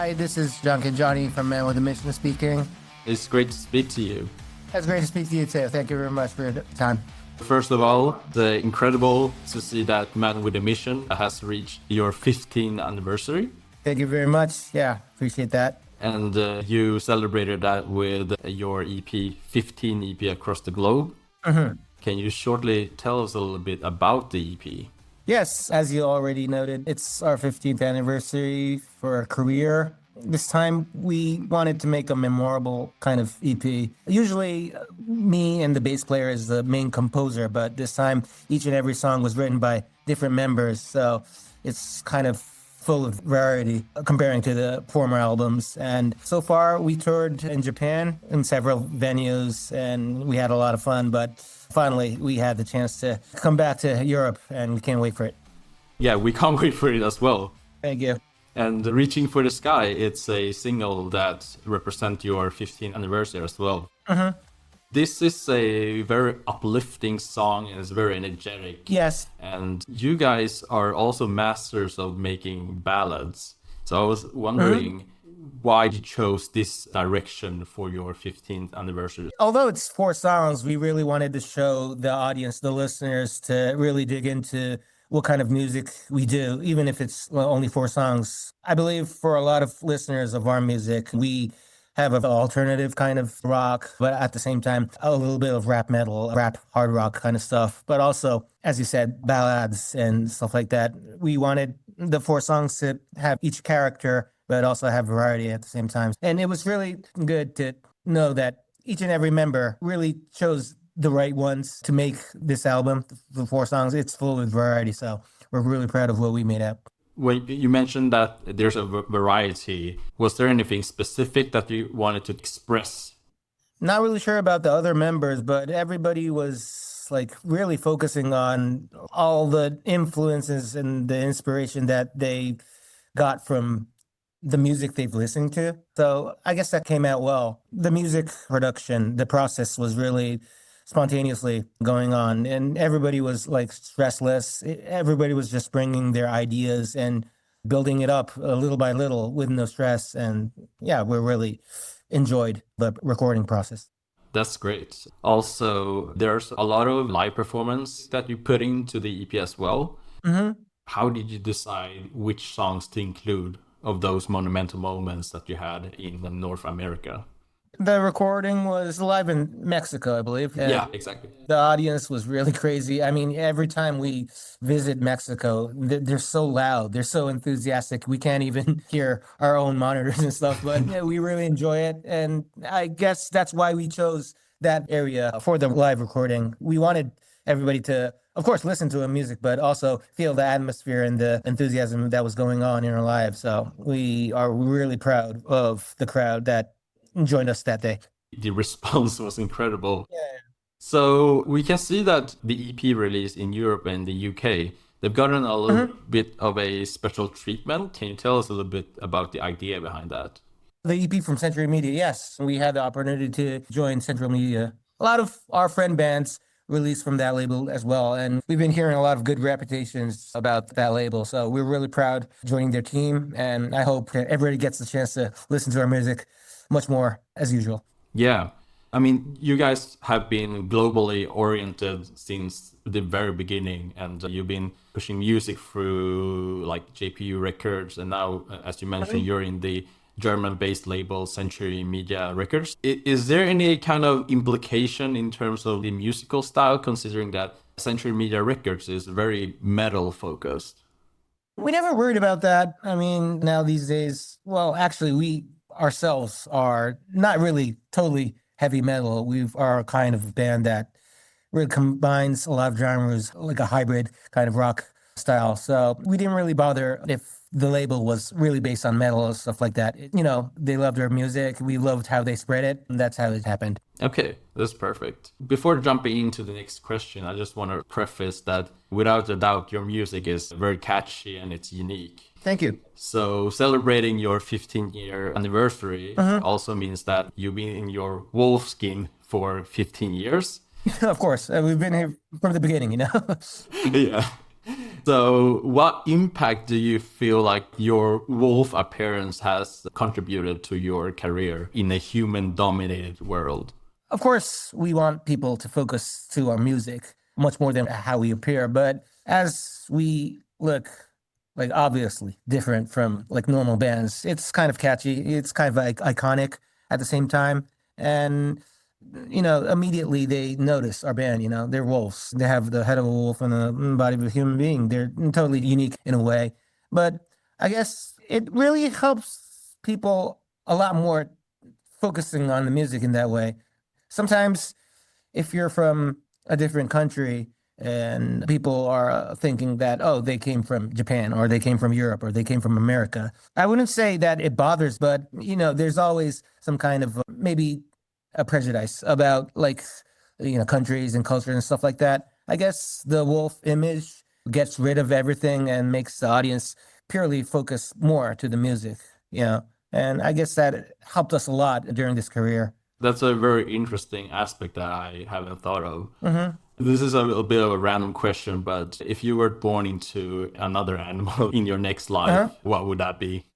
Hi, this is Junk and Johnny from Man with a Mission speaking. It's great to speak to you. It's great to speak to you too. Thank you very much for your time. First of all, the incredible to see that Man with a Mission has reached your 15th anniversary. Thank you very much. Yeah, appreciate that. And you celebrated that with your EP, 15 EP across the globe. Mm-hmm. Can you shortly tell us a little bit about the EP? Yes, as you already noted, it's our 15th anniversary for our career. This time we wanted to make a memorable kind of EP. Usually me and the bass player is the main composer, but this time each and every song was written by different members. So it's kind of full of variety comparing to the former albums. And so far we toured in Japan in several venues and we had a lot of fun, but finally we had the chance to come back to Europe and we can't wait for it. Yeah, we can't wait for it as well. Thank you. And Reaching for the Sky, it's a single that represents your 15th anniversary as well. Mm-hmm. This is a very uplifting song and it's very energetic. Yes. And you guys are also masters of making ballads. So I was wondering why you chose this direction for your 15th anniversary. Although it's 4 songs, we really wanted to show the audience, the listeners, to really dig into what kind of music we do, even if it's only 4 songs. I believe for a lot of listeners of our music, we have an alternative kind of rock, but at the same time, a little bit of rap metal, rap hard rock kind of stuff. But also, as you said, ballads and stuff like that. We wanted the 4 songs to have each character, but also have variety at the same time. And it was really good to know that each and every member really chose the right ones to make this album, the 4 songs. It's full of variety, so we're really proud of what we made up. When you mentioned that there's a variety, was there anything specific that you wanted to express? Not really sure about the other members, but everybody was like really focusing on all the influences and the inspiration that they got from the music they've listened to. So I guess that came out well. The music production, the process was really spontaneously going on and everybody was like stressless. Everybody was just bringing their ideas and building it up little by little with no stress. And yeah, we really enjoyed the recording process. That's great. Also, there's a lot of live performance that you put into the EP as well. Mm-hmm. How did you decide which songs to include of those monumental moments that you had in North America? The recording was live in Mexico, I believe. Yeah, exactly. The audience was really crazy. I mean, every time we visit Mexico, they're so loud. They're so enthusiastic. We can't even hear our own monitors and stuff, but yeah, we really enjoy it. And I guess that's why we chose that area for the live recording. We wanted everybody to, of course, listen to our music, but also feel the atmosphere and the enthusiasm that was going on in our lives. So we are really proud of the crowd that joined us that day. The response was incredible. Yeah. So we can see that the EP released in Europe and the UK, they've gotten a little bit of a special treatment. Can you tell us a little bit about the idea behind that? The EP from Century Media, yes. We had the opportunity to join Central Media. A lot of our friend bands released from that label as well. And we've been hearing a lot of good reputations about that label. So we're really proud joining their team. And I hope that everybody gets the chance to listen to our music much more as usual. Yeah. I mean, you guys have been globally oriented since the very beginning, and you've been pushing music through like JPU Records, and now, as you mentioned, you're in the German-based label Century Media Records. Is there any kind of implication in terms of the musical style, considering that Century Media Records is very metal-focused? We never worried about that. I mean, now these days, well, actually, we ourselves are not really totally heavy metal. We are a kind of band that really combines a lot of genres, like a hybrid kind of rock style. So we didn't really bother if the label was really based on metal or stuff like that. You know, they loved our music. We loved how they spread it. And that's how it happened. Okay, that's perfect. Before jumping into the next question, I just want to preface that without a doubt, your music is very catchy and it's unique. Thank you. So celebrating your 15-year anniversary also means that you've been in your wolf skin for 15 years. Of course. We've been here from the beginning, you know? Yeah. So, what impact do you feel like your wolf appearance has contributed to your career in a human-dominated world? Of course, we want people to focus to our music much more than how we appear. But as we look like obviously different from like normal bands, it's kind of catchy. It's kind of like iconic at the same time. And, immediately they notice our band, they're wolves. They have the head of a wolf and the body of a human being. They're totally unique in a way. But I guess it really helps people a lot more focusing on the music in that way. Sometimes if you're from a different country and people are thinking that, oh, they came from Japan or they came from Europe or they came from America, I wouldn't say that it bothers, but, there's always some kind of maybe a prejudice about like, countries and culture and stuff like that. I guess the wolf image gets rid of everything and makes the audience purely focus more to the music, and I guess that helped us a lot during this career. That's a very interesting aspect that I haven't thought of. This is a little bit of a random question, but if you were born into another animal in your next life, what would that be?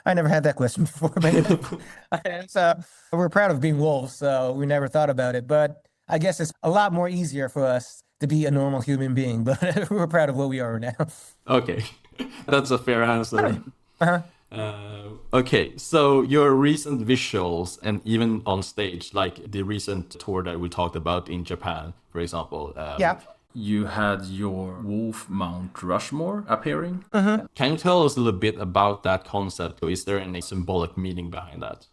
I never had that question before, but so we're proud of being wolves, so we never thought about it. But I guess it's a lot more easier for us to be a normal human being, but we're proud of what we are now. Okay, that's a fair answer. Okay, so your recent visuals and even on stage, like the recent tour that we talked about in Japan, for example. Yeah. You had your wolf Mount Rushmore appearing. Can you tell us a little bit about that concept? Is there any symbolic meaning behind that?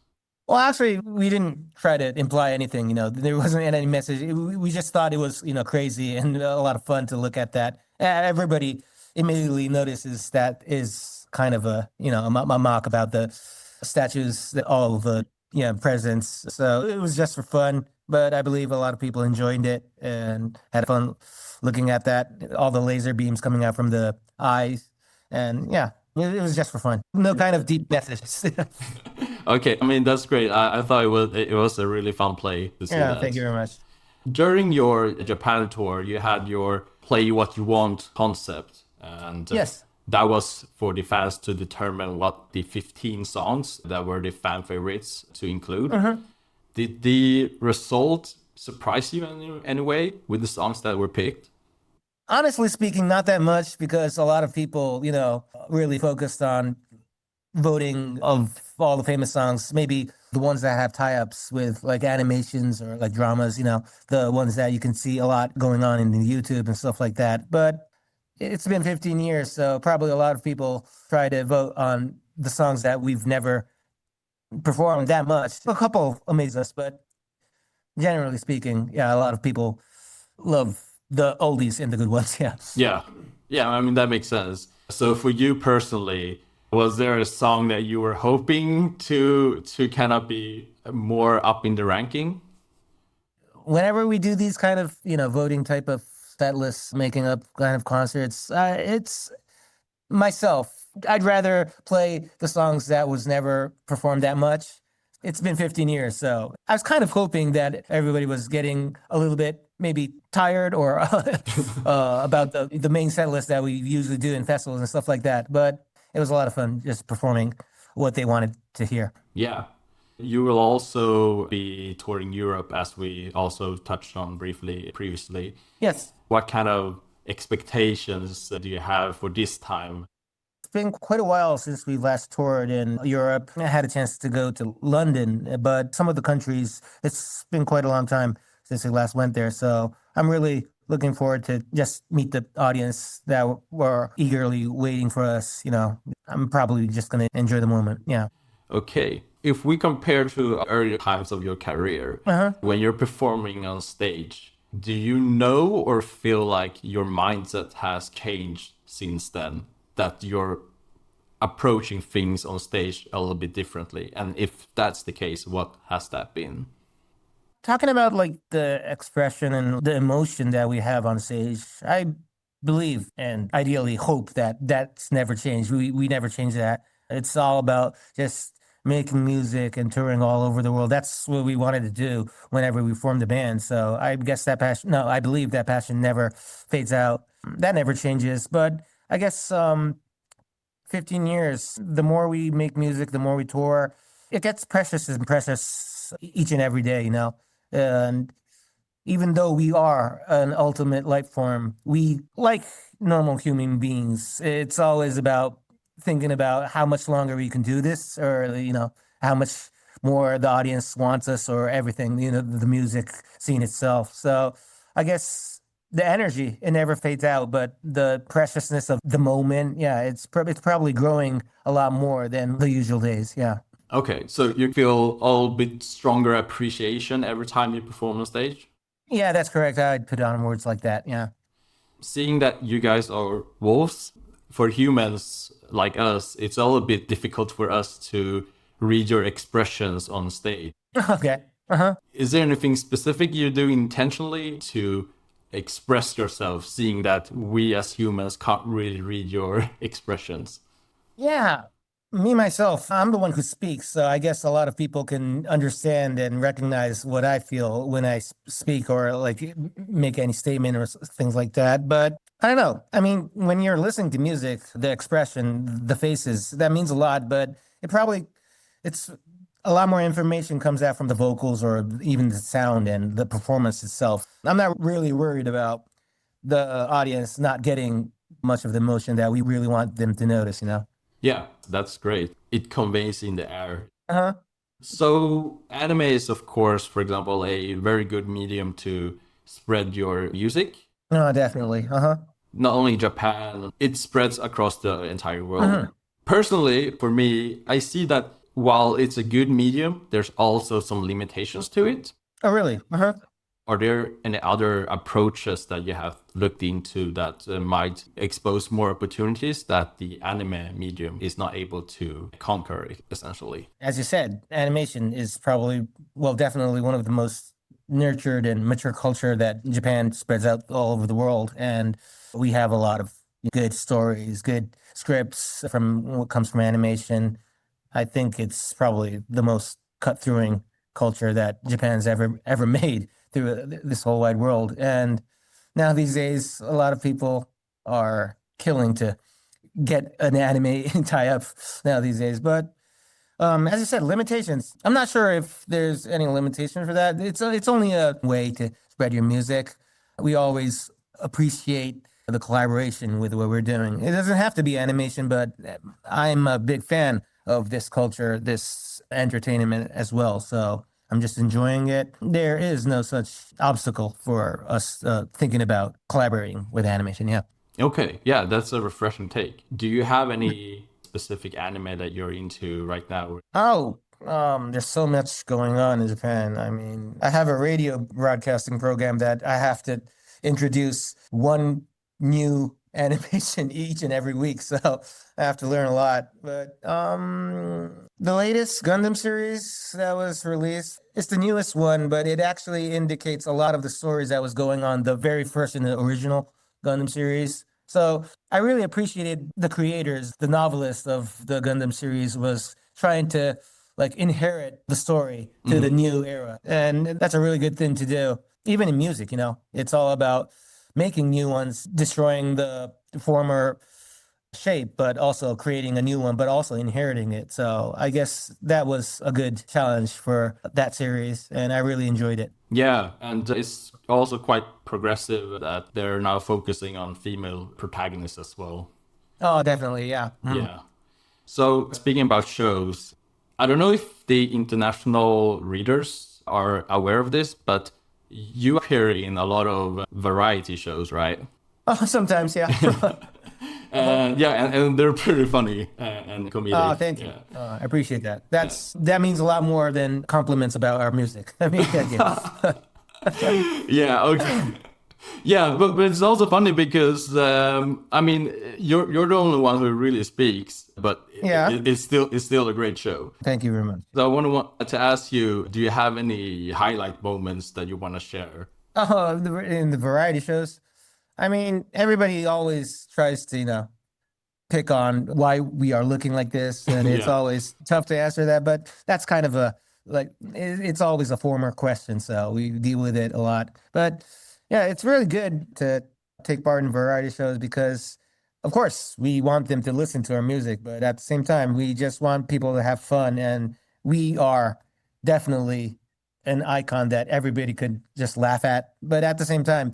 Well, actually, we didn't try to imply anything, there wasn't any message. We just thought it was, crazy and a lot of fun to look at that. Everybody immediately notices that is kind of a, a mock about the statues, all of the, presidents. So it was just for fun, but I believe a lot of people enjoyed it and had fun looking at that, all the laser beams coming out from the eyes. And yeah, it was just for fun. No kind of deep messages. Okay, I mean, that's great. I thought it was a really fun play to see that. Thank you very much. During your Japan tour, you had your play what you want concept. And Yes. that was for the fans to determine what the 15 songs that were the fan favorites to include. Did the result surprise you in any way with the songs that were picked? Honestly speaking, not that much because a lot of people, really focused on voting of all the famous songs, maybe the ones that have tie-ups with like animations or like dramas, the ones that you can see a lot going on in the YouTube and stuff like that. But it's been 15 years, so probably a lot of people try to vote on the songs that we've never performed that much. A couple amaze us, but generally speaking, yeah, a lot of people love the oldies and the good ones, yeah. Yeah, I mean, that makes sense. So for you personally, was there a song that you were hoping to kind of be more up in the ranking? Whenever we do these kind of, voting type of set lists, making up kind of concerts, it's myself. I'd rather play the songs that was never performed that much. It's been 15 years, so I was kind of hoping that everybody was getting a little bit maybe tired or about the main set list that we usually do in festivals and stuff like that. But it was a lot of fun just performing what they wanted to hear. Yeah. You will also be touring Europe, as we also touched on briefly previously. Yes. What kind of expectations do you have for this time? It's been quite a while since we last toured in Europe. I had a chance to go to London, but some of the countries, it's been quite a long time since we last went there. So I'm really looking forward to just meet the audience that were eagerly waiting for us. I'm probably just going to enjoy the moment. Yeah. Okay. If we compare to earlier times of your career, when you're performing on stage, do you know or feel like your mindset has changed since then? That you're approaching things on stage a little bit differently? And if that's the case, what has that been? Talking about like the expression and the emotion that we have on stage, I believe and ideally hope that that's never changed. We never change that. It's all about just making music and touring all over the world. That's what we wanted to do whenever we formed the band. So I guess that passion, no, I believe that passion never fades out. That never changes. But I guess 15 years, the more we make music, the more we tour, it gets precious and precious each and every day, you know? And even though we are an ultimate life form, we, like normal human beings, it's always about thinking about how much longer we can do this, or, you know, how much more the audience wants us, or everything, you know, the music scene itself. So I guess the energy, it never fades out, but the preciousness of the moment, yeah, it's probably growing a lot more than the usual days. Yeah. Okay, so you feel a bit stronger appreciation every time you perform on stage? Yeah, that's correct. I'd put on words like that. Yeah. Seeing that you guys are wolves, for humans like us, it's all a bit difficult for us to read your expressions on stage. Okay. Uh-huh. Is there anything specific you do intentionally to express yourself, seeing that we as humans can't really read your expressions? Yeah. Me, myself, I'm the one who speaks. So I guess a lot of people can understand and recognize what I feel when I speak, or like make any statement or things like that. But I don't know. I mean, when you're listening to music, the expression, the faces, that means a lot, but it's a lot more information comes out from the vocals, or even the sound and the performance itself. I'm not really worried about the audience not getting much of the emotion that we really want them to notice, you know? Yeah, that's great. It conveys in the air. Uh-huh. So anime is, of course, for example, a very good medium to spread your music. No, definitely. Uh-huh. Not only Japan, it spreads across the entire world. Personally, for me, I see that while it's a good medium, there's also some limitations to it. Oh, really? Uh-huh. Are there any other approaches that you have looked into that might expose more opportunities that the anime medium is not able to conquer, essentially? As you said, animation is probably, well, definitely one of the most nurtured and mature culture that Japan spreads out all over the world. And we have a lot of good stories, good scripts from what comes from animation. I think it's probably the most cut-throughing culture that Japan's ever made through this whole wide world. And now these days, a lot of people are killing to get an anime tie-up now these days. But as I said, limitations. I'm not sure if there's any limitation for that. It's only a way to spread your music. We always appreciate the collaboration with what we're doing. It doesn't have to be animation, but I'm a big fan of this culture, this entertainment as well. So I'm just enjoying it. There is no such obstacle for us thinking about collaborating with animation. Yeah. Okay, yeah, that's a refreshing take. Do you have any specific anime that you're into right now? Oh, there's so much going on in Japan. I mean, I have a radio broadcasting program that I have to introduce one new animation each and every week, so I have to learn a lot. But the latest Gundam series that was released, it's the newest one, but it actually indicates a lot of the stories that was going on the very first in the original Gundam series. So I really appreciated the creators, the novelist of the Gundam series was trying to like inherit the story to the new era. And that's a really good thing to do. Even in music, you know, it's all about making new ones, destroying the former shape, but also creating a new one, but also inheriting it. So I guess that was a good challenge for that series, and I really enjoyed it. Yeah, and it's also quite progressive that they're now focusing on female protagonists as well. Oh, definitely, yeah. Yeah. So speaking about shows, I don't know if the international readers are aware of this, but you appear in a lot of variety shows, right? Oh, sometimes, yeah. And they're pretty funny and comedic. Oh, thank you. Yeah. I appreciate that. That means a lot more than compliments about our music. I mean, thank you. Yeah, okay. Yeah, but it's also funny because I mean you're the only one who really speaks, but Yeah. it's still a great show. Thank you very much. So I want to ask you, do you have any highlight moments that you want to share? Oh, in the variety shows, I mean, everybody always tries to, pick on why we are looking like this, and it's Yeah. always tough to answer that. But that's kind of it's always a former question, so we deal with it a lot. But yeah, it's really good to take part in variety shows because, of course, we want them to listen to our music, but at the same time, we just want people to have fun, and we are definitely an icon that everybody could just laugh at. But at the same time,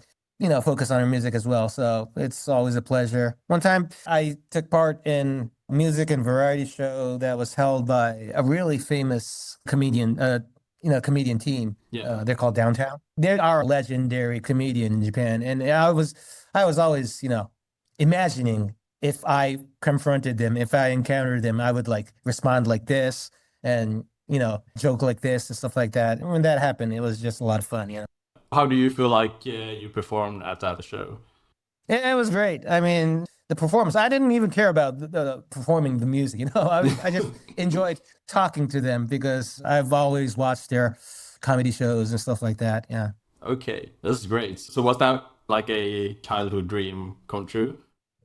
focus on our music as well. So it's always a pleasure. One time I took part in a music and variety show that was held by a really famous comedian, comedian team. Yeah. They're called Downtown. They are a legendary comedian in Japan. And I was always, imagining if I confronted them, if I encountered them, I would like respond like this and, joke like this and stuff like that. And when that happened, it was just a lot of fun. How do you feel like you performed at that show? It was great. I mean, the performance, I didn't even care about the performing the music, I just enjoyed talking to them because I've always watched their comedy shows and stuff like that. Yeah. Okay, that's great. So was that like a childhood dream come true?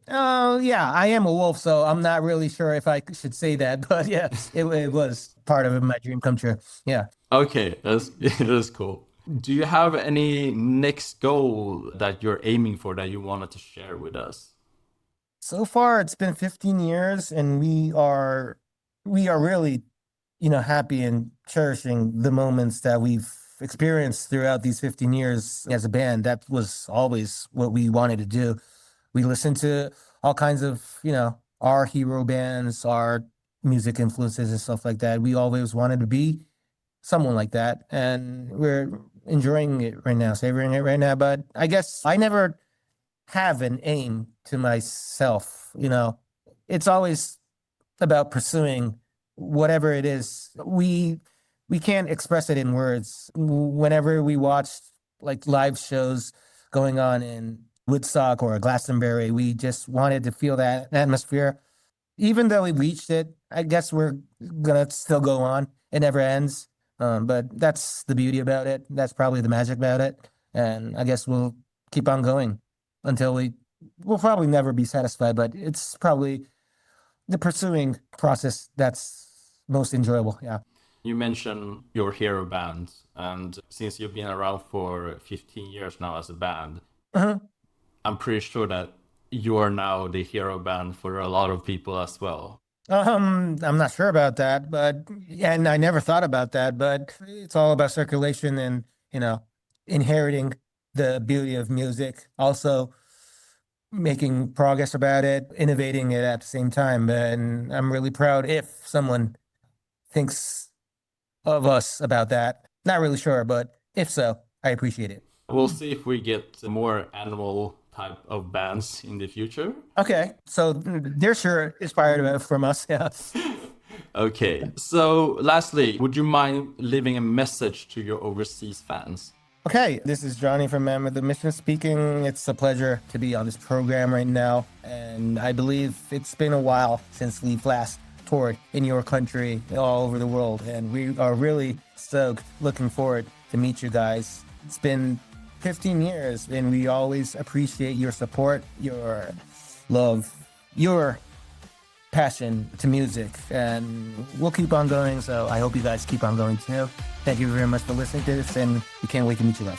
Oh, yeah, I am a wolf, so I'm not really sure if I should say that, but yeah, it was part of my dream come true. Yeah. Okay, that's cool. Do you have any next goal that you're aiming for that you wanted to share with us? So far, it's been 15 years, and we are really, happy and cherishing the moments that we've experienced throughout these 15 years as a band. That was always what we wanted to do. We listened to all kinds of, our hero bands, our music influences and stuff like that. We always wanted to be someone like that, and we're enjoying it right now, savoring it right now. But I guess I never have an aim to myself. It's always about pursuing whatever it is. We can't express it in words. Whenever we watched like live shows going on in Woodstock or Glastonbury, we just wanted to feel that atmosphere. Even though we reached it, I guess we're gonna still go on. It never ends. But that's the beauty about it. That's probably the magic about it. And I guess we'll keep on going until we'll probably never be satisfied, but it's probably the pursuing process that's most enjoyable. Yeah. You mentioned your hero band, and since you've been around for 15 years now as a band, Uh-huh. I'm pretty sure that you're now the hero band for a lot of people as well. I'm not sure about that, and I never thought about that, but it's all about circulation and, inheriting the beauty of music, also making progress about it, innovating it at the same time. And I'm really proud if someone thinks of us about that. Not really sure, but if so, I appreciate it. We'll see if we get more animal type of bands in the future. Okay, so they're sure inspired from us. Yeah. Okay, so lastly, would you mind leaving a message to your overseas fans? Okay, this is Johnny from Man with the Mission speaking. It's a pleasure to be on this program right now, and I believe it's been a while since we've last toured in your country, all over the world, and we are really stoked, looking forward to meet you guys. It's been 15 years, and we always appreciate your support, your love, your passion to music, and we'll keep on going. So I hope you guys keep on going too. Thank you very much for listening to this, and we can't wait to meet you guys.